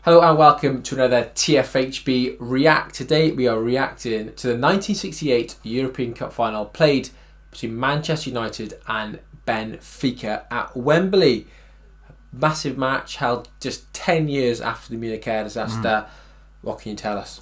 Hello and welcome to another TFHB React. Today we are reacting to the 1968 European Cup final played between Manchester United and Benfica at Wembley. Massive match held just 10 years after the Munich Air Disaster. What can you tell us?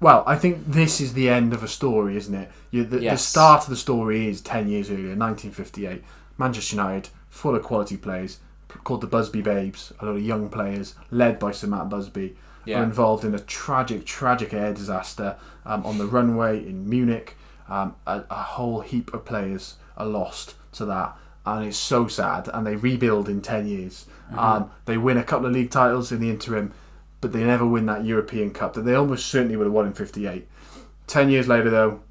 Well, I think this is the end of a story, isn't it? The start of the story is 10 years earlier, 1958. Manchester United, full of quality players, called the Busby Babes, a lot of young players, led by Sir Matt Busby, are involved in a tragic air disaster on the runway in Munich. A whole heap of players are lost to that, and it's so sad, and they rebuild in 10 years. They win a couple of league titles in the interim, but they never win that European Cup that they almost certainly would have won in 58. 10 years later, though,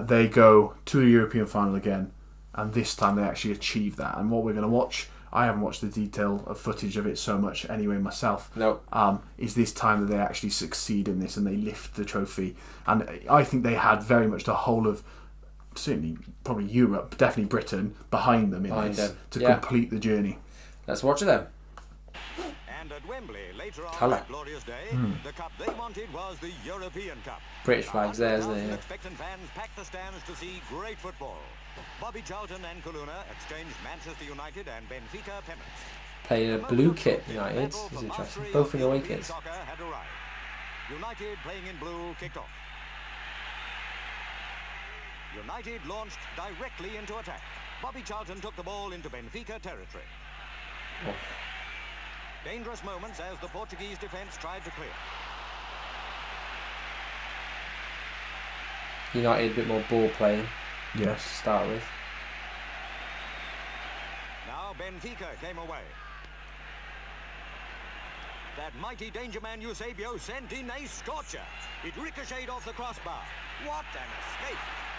they go to the European final again, and this time they actually achieve that. And what we're going to watch, I haven't watched the detail of footage of it so much anyway myself. No. Is this time that they actually succeed in this and they lift the trophy. And I think they had very much the whole of, certainly probably Europe, definitely Britain, behind them to complete the journey. Let's watch it then. And at Wembley, later on Colour. that glorious day, the cup they wanted was the European Cup. British flags there, isn't it? Expectant fans packed the stands to see great football. Bobby Charlton and Coluna exchanged Manchester United and Benfica pennants. Playing a blue kit, United. This is interesting. Both in away kits. Soccer had arrived. United playing in blue kicked off. United launched directly into attack. Bobby Charlton took the ball into Benfica territory. Oh. Dangerous moments as the Portuguese defence tried to clear. United a bit more ball playing. Yes. To start with. Now Benfica came away. That mighty danger man Eusebio sent in a scorcher. It ricocheted off the crossbar. What an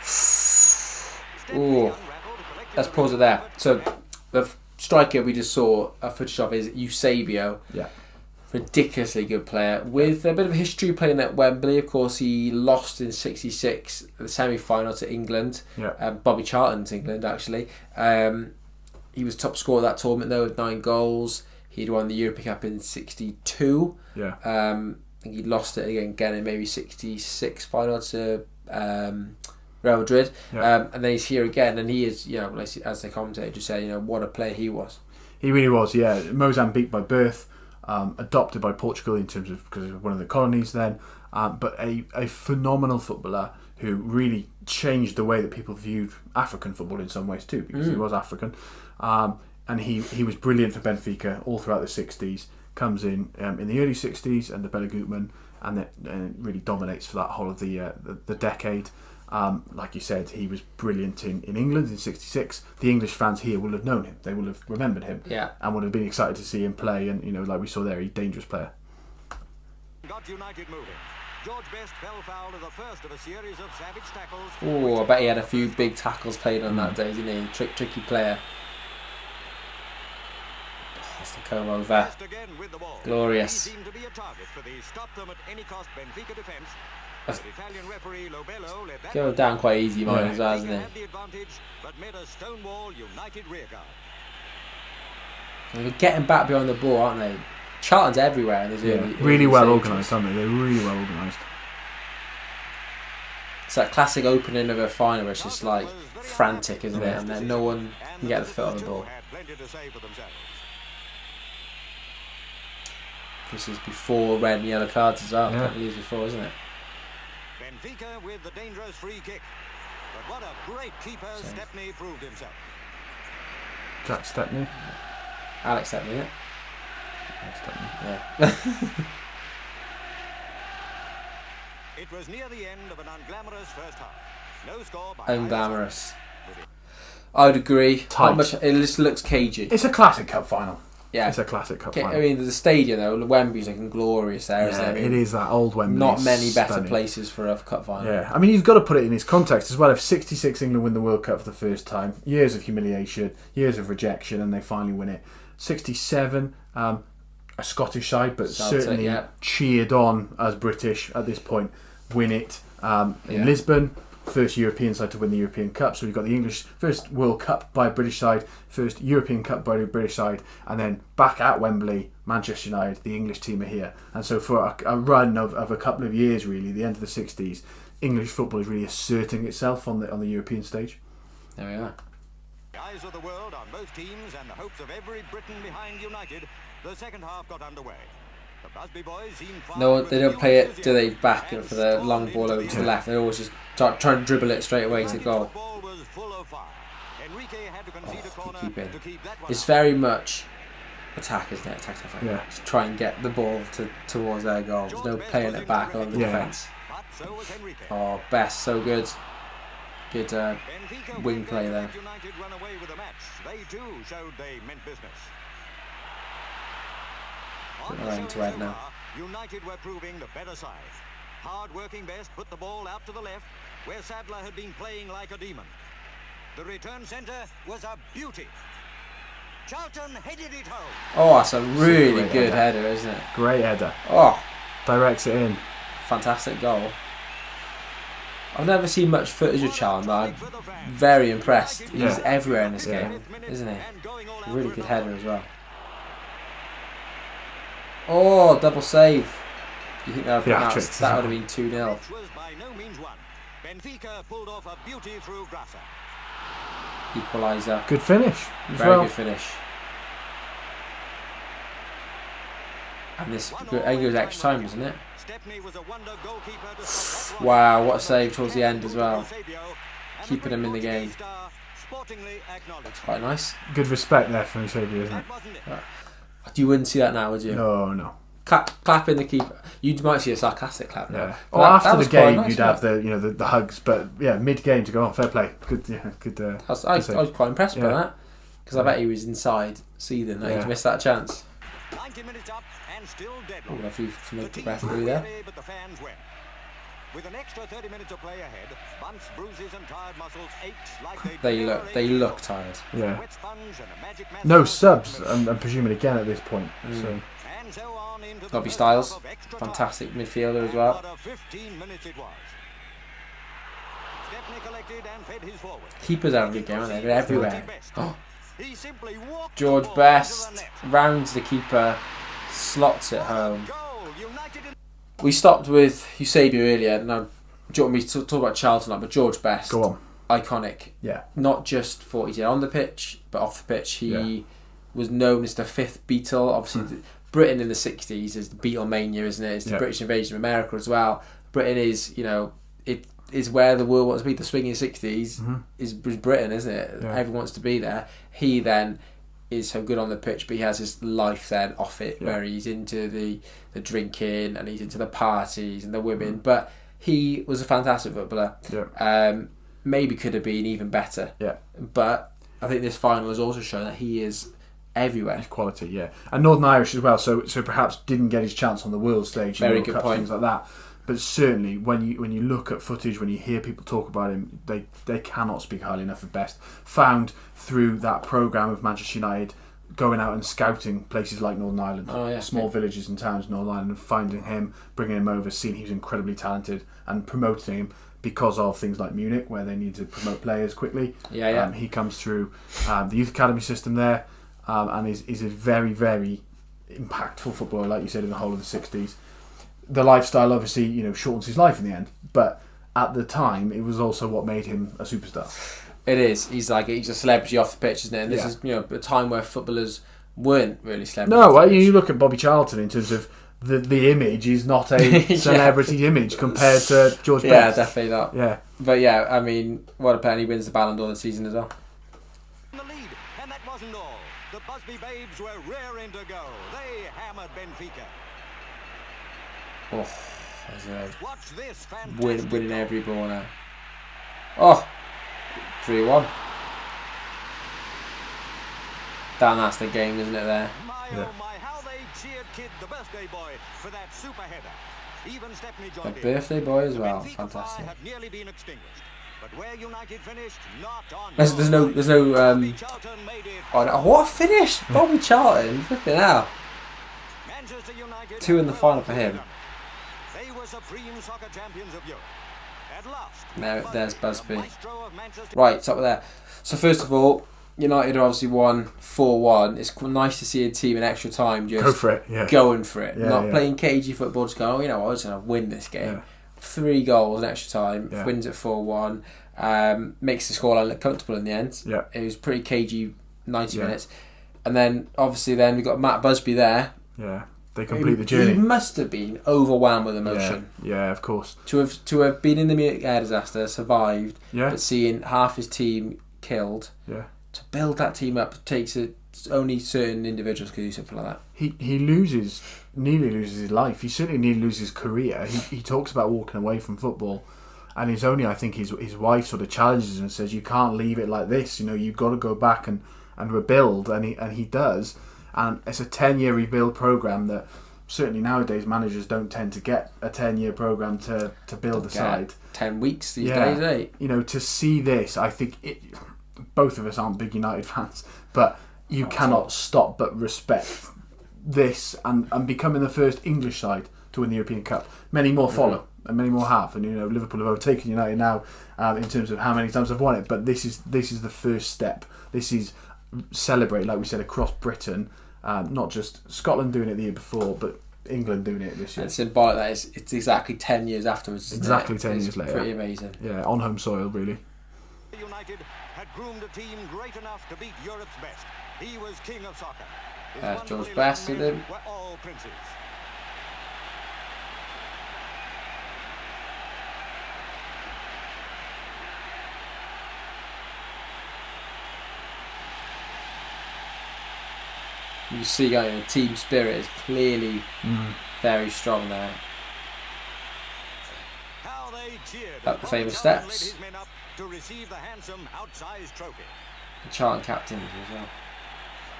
escape! Ooh. Let's pause it there. So the striker we just saw a footage of is Eusebio. Yeah. Ridiculously good player with a bit of a history playing at Wembley. Of course, he lost in '66 the semi-final to England. Yeah. Bobby Charlton's England actually. He was top scorer of that tournament though with 9 goals. He'd won the European Cup in '62. Yeah. I think he lost it again in maybe '66 final to Real Madrid. Yeah. And then he's here again, and he is, as the commentator just said, what a player he was. He really was, yeah. Mozambique by birth. Adopted by Portugal in terms of because of one of the colonies then, but a phenomenal footballer who really changed the way that people viewed African football in some ways too, because he was African, and he was brilliant for Benfica all throughout the 60s. Comes in the early 60s under Bela Gutmann, and then really dominates for that whole of the decade. Like you said, he was brilliant in England in '66. The English fans here will have known him. They will have remembered him, and would have been excited to see him play. And like we saw there, he's a dangerous player. Got United moving. George Best fell foul of the first of a series of savage tackles. Oh, I bet he had a few big tackles played on that day, didn't he? Tricky player. That's the comb over. Glorious. He seemed to be a target for the stop them at any cost Benfica defence. Italian referee Lobello let that going down quite easy, mine as well, isn't it? had the advantage, but met a stonewall United rearguard. They're getting back behind the ball, aren't they? Charlton's everywhere in his early really well stages. organised, aren't they? They're really well organised. It's that classic opening of a final where it's just like frantic, isn't it? And then no one can get the foot on the ball. This is before red and yellow cards as well, a couple of years before, isn't it? Benfica with the dangerous free kick. But what a great keeper Stepney proved himself. Jack Stepney. Alex Stepney, isn't it? Stepney. Yeah. It was near the end of an unglamorous first half. No score by Unglamorous. I would agree. Tight. Not much, it just looks cagey. It's a classic cup final. Yeah. It's a classic cup final. I mean, the stadium though, Wembley's looking glorious there, isn't it? I mean, it is that old Wembley. Not many better places for a cup final. Yeah, I mean, you've got to put it in its context as well. If '66 England win the World Cup for the first time, years of humiliation, years of rejection, and they finally win it. '67, a Scottish side, but Celtic, certainly cheered on as British at this point, win it in Lisbon. first European side to win the European Cup. So we've got the English first World Cup by British side, first European Cup by the British side, and then back at Wembley, Manchester United, the English team are here. And so for a run of a couple of years, really, the end of the 60s, English football is really asserting itself on the European stage. There we are. The eyes of the world on both teams and the hopes of every Briton behind United, the second half got underway. The Busby boys seemed far. No, they don't play it, do they, back for the long ball over to the left. They always just try and dribble it straight away to the goal. It's very much attack, isn't it? Attack. Yeah. Just try and get the ball towards their goal. There's no playing it back along the defence. Oh, Best, so good. Good wing play there. United run away with the match. They too showed they meant business. To end now. United were proving the better side. Hard-working Best put the ball out to the left, where Sadler had been playing like a demon. The return centre was a beauty. Charlton headed it home. Oh, that's a really good header, isn't it? Great header. Oh, directs it in. Fantastic goal. I've never seen much footage of Charlton, but I'm very impressed. He's everywhere in this game, isn't he? A really good header as well. Oh, double save. You think that would have been 2-0? Benfica pulled off a beauty through Grasser. Equaliser. Good finish. Very good finish. And this, I think it was extra time, wasn't it? Wow, what a save towards the end as well. Keeping him in the game. That's quite nice. Good respect there from Eusebio, isn't it? You wouldn't see that now, would you? No. Clapping the keeper. You might see a sarcastic clap now. Yeah. Well, after the game, you'd have the hugs, but yeah, mid-game to go on. Fair play. Good. Yeah, good. I was quite impressed by that, because I bet he was inside seething that he'd missed that chance. 90 minutes up and still deadlocked. If you make the referee there. But the fans win. With an extra 30 minutes of play ahead, bumps, bruises and tired muscles ached like they look tired. Yeah. No subs, I'm presuming again at this point. So. Robbie Styles, fantastic midfielder as well. 15 minutes it was. Stepney collected and fed his forward. Keepers are a good game, aren't they? They're everywhere. Oh. George Best rounds the keeper, slots it home. We stopped with Eusebio earlier. Now, do you want me to talk about Charlton now? But George Best, go on. Iconic. Yeah. Not just for what he did on the pitch, but off the pitch. He was known as the fifth Beatle. Obviously, Britain in the 60s is the Beatlemania, isn't it? It's the British invasion of America as well. Britain is, it is where the world wants to be. The swinging 60s is Britain, isn't it? Yeah. Everyone wants to be there. He then is so good on the pitch, but he has his life then off it, where he's into the drinking and he's into the parties and the women. But he was a fantastic footballer. Yeah. Maybe could have been even better. Yeah. But I think this final has also shown that he is everywhere. His quality, yeah. And Northern Irish as well, so perhaps didn't get his chance on the world stage. Very good point. Things like that. But certainly, when you look at footage, when you hear people talk about him, they cannot speak highly enough of Best. Found through that programme of Manchester United, going out and scouting places like Northern Ireland, small villages and towns in Northern Ireland, and finding him, bringing him over, seeing he was incredibly talented, and promoting him because of things like Munich, where they need to promote players quickly. He comes through the youth academy system there, and is a very, very impactful footballer, like you said, in the whole of the 60s. The lifestyle obviously, shortens his life in the end, but at the time it was also what made him a superstar. It is. He's a celebrity off the pitch, isn't it? And this is a time where footballers weren't really celebrities. No, you look at Bobby Charlton in terms of the image is not a celebrity image compared to George Best. Yeah, definitely not. Yeah. But I mean, what a penny, wins the Ballon d'Or this season as well. The lead, and that wasn't all. The Busby babes were raring to go. They hammered Benfica. Oh, winning every ball now. Oh, 3-1. That's the game, isn't it? There. My how they cheered Kid, the birthday boy, for that super header. Even Stepney joined the birthday boy as well. Fantastic. Had nearly been extinguished, but where United finished, not on. There's no. Oh, what a finish! Bobby Charlton, flipping out. 2 in the final for him. They were supreme soccer champions of Europe. At last, There's Busby. maestro of Manchester. Right, top of there. So first of all, United obviously won 4-1. It's nice to see a team in extra time just Go for it, yeah. going for it. Yeah, Not yeah. playing cagey football, just going, I was going to win this game. Yeah. 3 goals in extra time, Yeah. wins at 4-1, makes the scoreline look comfortable in the end. Yeah. It was pretty cagey 90 Yeah. minutes. And then, obviously, we got Matt Busby there. Yeah, they complete the journey. He must have been overwhelmed with emotion. Yeah, of course. To have been in the Munich Air Disaster, survived, Yeah. but seeing half his team killed, Yeah. to build that team up takes only certain individuals can do something like that. He nearly loses his life. He certainly nearly loses his career. He talks about walking away from football, and it's only, I think, his wife sort of challenges him and says, "You can't leave it like this. You've got to go back and rebuild," and he does. And it's a 10-year rebuild program that certainly nowadays managers don't tend to get a 10-year program to build a side. 10 weeks these days, eh? To see this, I think both of us aren't big United fans, but you cannot stop but respect this and becoming the first English side to win the European Cup. Many more follow, and many more have, and Liverpool have overtaken United now in terms of how many times they've won it. But this is the first step. This is celebrate, like we said, across Britain, not just Scotland doing it the year before, but England doing it this year. And symbolic that it's exactly 10 years afterwards. Exactly 10 years later. Pretty amazing. Yeah, on home soil, really. United had groomed a team great enough to beat Europe's best. He was king of soccer. His George wonderfully Best young with men him. were all princes. You see, team spirit is clearly very strong there. How they cheered Up the as famous Bobby Charlton steps. led his men up to receive the handsome outsized trophy. The Charlton captains as well.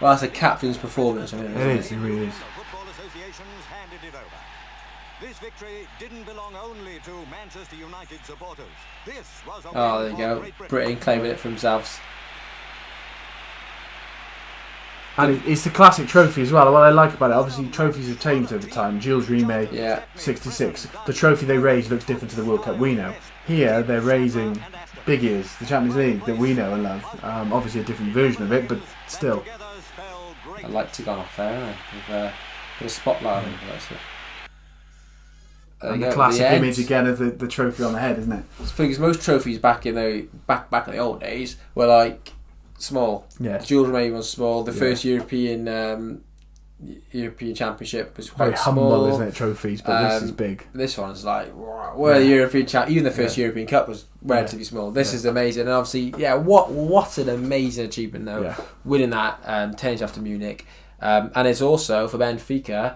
Well, that's a captain's performance. I mean, It is, it really is. The football associations handed it over. This victory didn't belong only to Manchester United supporters. This was a Oh, win there you for go. Great Britain. Britain claiming it for themselves. And it's the classic trophy as well. What I like about it, obviously, trophies have changed over time. Jules Rimet, Yeah. 66. The trophy they raise looks different to the World Cup we know. Here, they're raising big ears, the Champions League that we know and love. Obviously, a different version of it, but still. Together spell great. I'd like to go off there, haven't I? With put a spotlight on it. There And you the go, classic end. image again of the trophy on the head, isn't it? Because most trophies back in the old days were like small. Yeah. Jules Rimet was small. The Yeah. first European Championship was Very quite humble, small. isn't it, trophies, but this is big. This one's like, well, the European even the first European Cup was relatively small. This is amazing, and obviously, what an amazing achievement though, Yeah. winning that 10 years after Munich, and it's also for Benfica.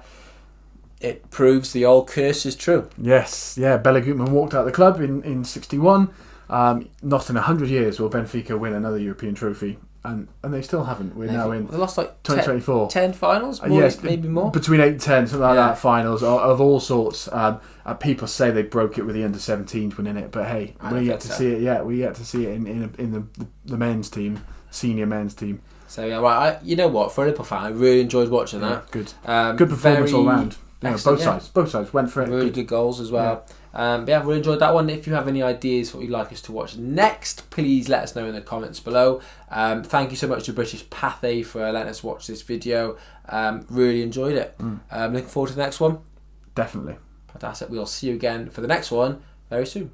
It proves the old curse is true. Yes, yeah. Bela Gutmann walked out of the club in 61. Not in 100 years will Benfica win another European trophy, and they still haven't. We're now in They lost like 2024. 10 finals, more, Yes, maybe more. Between 8 and 10, something like Yeah. that. Finals of all sorts. People say they broke it with the under-17s winning it, but hey, I we don't yet think to so. see it. Yeah, we yet to see it in the men's team, senior men's team. So yeah, well, you know what? For a Liverpool fan, I really enjoyed watching that. Good, good performance all round. excellent, Both sides went for it. Really good goals as well. But yeah, really enjoyed that one. If you have any ideas what you'd like us to watch next, please let us know in the comments below. Thank you so much to British Pathé for letting us watch this video. Really enjoyed it. Looking forward to the next one. Definitely. Fantastic. We'll see you again for the next one very soon.